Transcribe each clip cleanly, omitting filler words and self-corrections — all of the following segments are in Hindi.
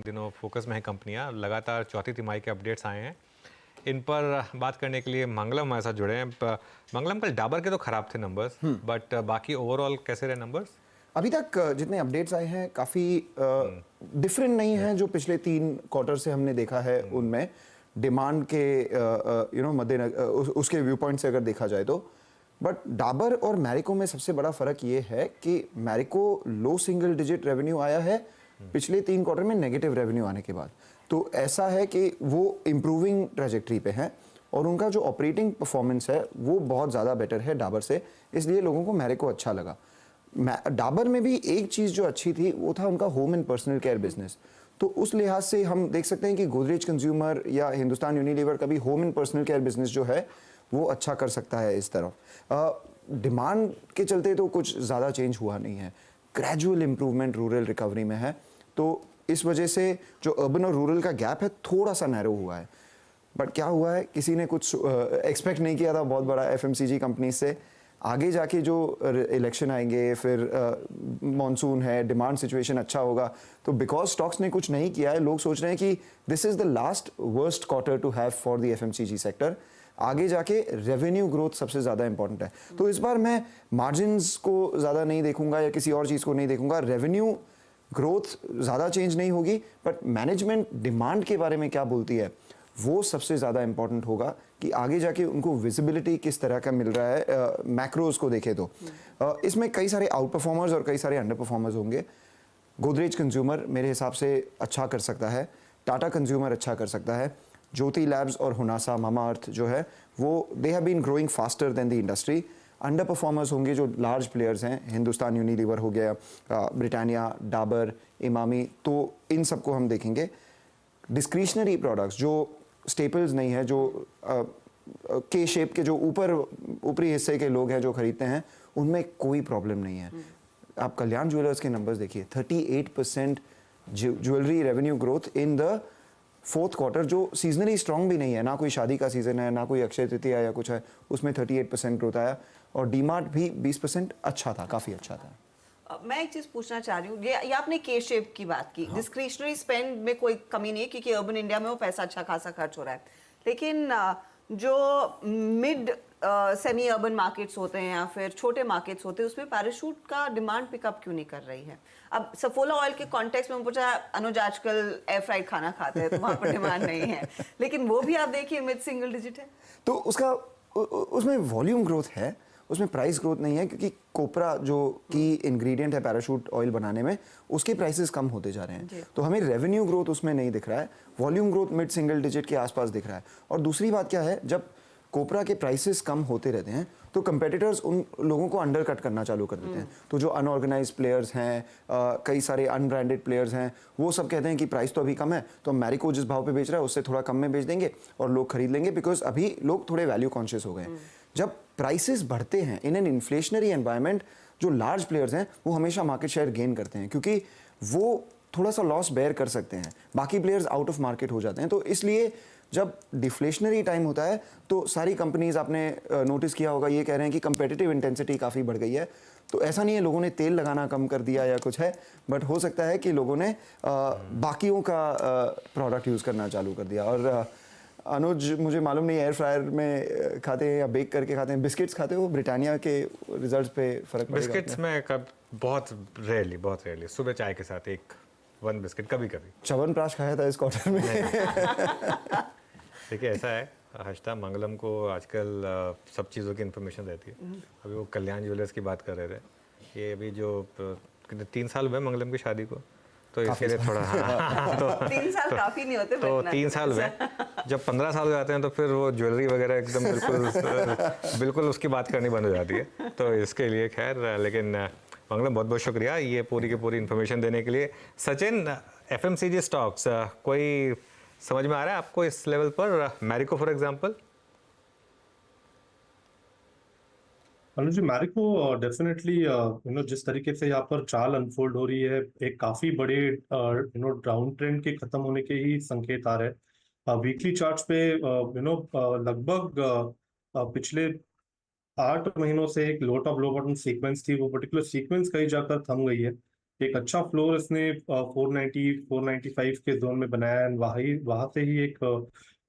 दिनों फोकस में है कंपनियां, लगातार चौथी तिमाही के अपडेट्स आए हैं। इन पर बात करने के लिए मंगलम हमारे साथ जुड़े हैं। मंगलम, कल डाबर के तो खराब थे नंबर्स, बट बाकी ओवरऑल कैसे रहे नंबर्स? अभी तक जितने अपडेट्स आए हैं काफ़ी डिफरेंट नहीं हैं जो पिछले 3 क्वार्टर से हमने देखा है उनमें। डिमांड के मद्देनजर उसके व्यू पॉइंट से अगर देखा जाए तो, बट डाबर और मैरिको में सबसे बड़ा फर्क ये है कि मैरिको लो सिंगल डिजिट रेवेन्यू आया है पिछले 3 क्वार्टर में नेगेटिव रेवेन्यू आने के बाद। तो ऐसा है कि वो इम्प्रूविंग ट्रैजेक्टरी पे हैं और उनका जो ऑपरेटिंग परफॉर्मेंस है वो बहुत ज़्यादा बेटर है डाबर से, इसलिए लोगों को मैरिको अच्छा लगा। डाबर में भी एक चीज़ जो अच्छी थी वो था उनका home and personal care business. तो उस लिहाज से हम देख सकते हैं कि गोदरेज कंज्यूमर या हिंदुस्तान यूनिलीवर का भी home and personal care business जो है वो अच्छा कर सकता है इस तरफ। डिमांड के चलते तो कुछ ज़्यादा चेंज हुआ नहीं है, ग्रेजुअल इंप्रूवमेंट रूरल रिकवरी में है। तो इस वजह से जो अर्बन और रूरल का गैप है थोड़ा सा नैरो हुआ है। बट क्या हुआ है, किसी ने कुछ एक्सपेक्ट नहीं किया था बहुत बड़ा एफएमसीजी कंपनी से। आगे जाके जो इलेक्शन आएंगे, फिर मॉनसून है, डिमांड सिचुएशन अच्छा होगा, तो बिकॉज स्टॉक्स ने कुछ नहीं किया है, लोग सोच रहे हैं कि this is the last worst quarter to have for the FMCG sector. आगे जाके रेवेन्यू ग्रोथ सबसे ज़्यादा इंपॉर्टेंट है। तो इस बार मैं मार्जिन्स को ज़्यादा नहीं देखूंगा या किसी और चीज़ को नहीं देखूंगा। रेवेन्यू ग्रोथ ज़्यादा चेंज नहीं होगी, बट मैनेजमेंट डिमांड के बारे में क्या बोलती है वो सबसे ज़्यादा इंपॉर्टेंट होगा कि आगे जाके उनको विजिबिलिटी किस तरह का मिल रहा है। मैक्रोज को देखें तो इसमें कई सारे आउट परफॉर्मर्स और कई सारे अंडर परफॉर्मर्स होंगे। गोदरेज कंज्यूमर मेरे हिसाब से अच्छा कर सकता है, टाटा कंज्यूमर अच्छा कर सकता है, ज्योति लैब्स और हुनासा मामाअर्थ जो है वो they have been growing faster than the industry. Underperformers होंगे जो लार्ज प्लेयर्स हैं, हिंदुस्तान यूनिलीवर हो गया, ब्रिटानिया, डाबर, इमामी, तो इन सबको हम देखेंगे। डिस्क्रिशनरी प्रोडक्ट्स जो स्टेपल्स नहीं है, जो के शेप के जो ऊपरी हिस्से के लोग हैं जो खरीदते हैं, उनमें कोई प्रॉब्लम नहीं है। आप कल्याण ज्वेलर्स के नंबर्स देखिए, 38% jewellery revenue growth in the 4th quarter, जो सीजनली स्ट्रॉन्ग भी नहीं है, ना कोई शादी का सीजन है, ना कोई अक्षय तृतीया या कुछ है, उसमें 38% ग्रोथ आया। और डीमार्ट भी 20% अच्छा था, काफ़ी अच्छा था। मैं एक चीज पूछना चाह रही हूँ, ये आपने के शेप की बात की। डिस्क्रिशनरी स्पेंड में कोई कमी नहीं है क्योंकि अर्बन इंडिया में वो पैसा अच्छा खासा खर्च हो रहा है, लेकिन जो मिड सेमी अर्बन मार्केट्स होते हैं या फिर छोटे मार्केट्स होते हैं उसमें पैराशूट का डिमांड पिकअप क्यों नहीं कर रही है? अब सफोला ऑयल के कॉन्टेक्स्ट में पूछा, अनुज आजकल एयर फ्राइड खाना खाते हैं तो वहां पर डिमांड नहीं है, लेकिन वो भी आप देखिए मिड सिंगल डिजिट है। तो उसमें वॉल्यूम ग्रोथ है, उसमें प्राइस ग्रोथ नहीं है, क्योंकि कोपरा जो की इंग्रेडिएंट है पैराशूट ऑयल बनाने में, उसके प्राइसेस कम होते जा रहे हैं। तो हमें रेवेन्यू ग्रोथ उसमें नहीं दिख रहा है, volume growth mid single digit के आसपास दिख रहा है। और दूसरी बात क्या है, जब कोपरा के प्राइसेस कम होते रहते हैं तो कंपेटिटर्स उन लोगों को अंडर कट करना चालू कर देते हैं। तो जो अनऑर्गेनाइज प्लेयर्स हैं, कई सारे अनब्रांडेड प्लेयर्स हैं, वो सब कहते हैं कि प्राइस तो अभी कम है, तो मैरिको जिस भाव पे बेच रहा है उससे थोड़ा कम में बेच देंगे और लोग खरीद लेंगे, बिकॉज अभी लोग थोड़े वैल्यू कॉन्शियस हो गए हैं। जब प्राइसेस बढ़ते हैं इन एन इन्फ्लेशनरी एनवायरनमेंट, जो लार्ज प्लेयर्स हैं वो हमेशा मार्केट शेयर गेन करते हैं, क्योंकि वो थोड़ा सा लॉस बेयर कर सकते हैं, बाकी प्लेयर्स आउट ऑफ मार्केट हो जाते हैं। तो इसलिए जब डिफ्लेशनरी टाइम होता है तो सारी कंपनीज, आपने नोटिस किया होगा, ये कह रहे हैं कि कंपेटिटिव इंटेंसिटी काफ़ी बढ़ गई है। तो ऐसा नहीं है लोगों ने तेल लगाना कम कर दिया या कुछ है, बट हो सकता है कि लोगों ने बाकियों का प्रोडक्ट यूज़ करना चालू कर दिया। और अनुज, मुझे मालूम नहीं एयर फ्रायर में खाते हैं या बेक करके खाते हैं, बिस्किट्स खाते हो? ब्रिटानिया के रिजल्ट्स पे फर्क पड़ेगा? बिस्किट्स में बहुत रेयरली सुबह चाय के साथ वन बिस्किट, कभी कभी। च्यवनप्राश खाया था इस क्वार्टर में। देखिए ऐसा है, हर्षदा, मंगलम को आजकल सब चीज़ों की इन्फॉर्मेशन रहती है। अभी वो कल्याण ज्वेलर्स की बात कर रहे थे, ये अभी जो 3 साल हुए मंगलम की शादी को, तो इसके लिए थोड़ा तो 3 साल काफी नहीं होते, तो 3 साल हुए। जब 15 साल हो जाते हैं तो फिर वो ज्वेलरी वगैरह एकदम बिल्कुल उसकी बात करनी बंद हो जाती है। तो इसके लिए खैर, लेकिन मंगलम बहुत बहुत शुक्रिया ये पूरी की पूरी इन्फॉर्मेशन देने के लिए। सचिन, एफएमसीजी स्टॉक्स कोई समझ में आ रहा है आपको इस लेवल पर? Marico for example. Anuj ji, Marico definitely जिस तरीके से यहाँ पर चाल अनफोल्ड हो रही है, एक काफी बड़े डाउन ट्रेंड के खत्म होने के ही संकेत आ रहे हैं। वीकली चार्ट्स पे लगभग पिछले 8 महीनों से एक लो टॉप लो बॉटम सीक्वेंस थी, वो पर्टिकुलर सीक्वेंस कहीं जाकर थम गई है। एक अच्छा फ्लोर इसने 490 495 के जोन में बनाया है, वहां से ही एक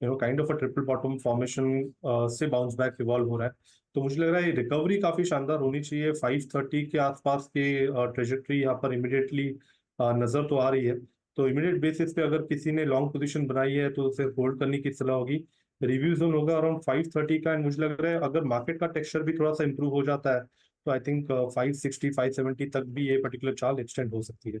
kind of a triple bottom formation से बाउंस बैक इवॉल्व हो रहा है। तो मुझे लग रहा है ये रिकवरी काफी शानदार होनी चाहिए। 530 के आसपास के ट्रेजेक्ट्री यहाँ पर इमिडिएटली नजर तो आ रही है। तो इमीडिएट बेसिस पे अगर किसी ने लॉन्ग पोजीशन बनाई है तो उसे होल्ड करने की सलाह होगी। रिव्यू जोन होगा अराउंड 530 का, एंड मुझे लग रहा है अगर मार्केट का टेक्सचर भी थोड़ा सा इंप्रूव हो जाता है तो आई थिंक 560 570 तक भी ये पर्टिकुलर चाल एक्सटेंड हो सकती है।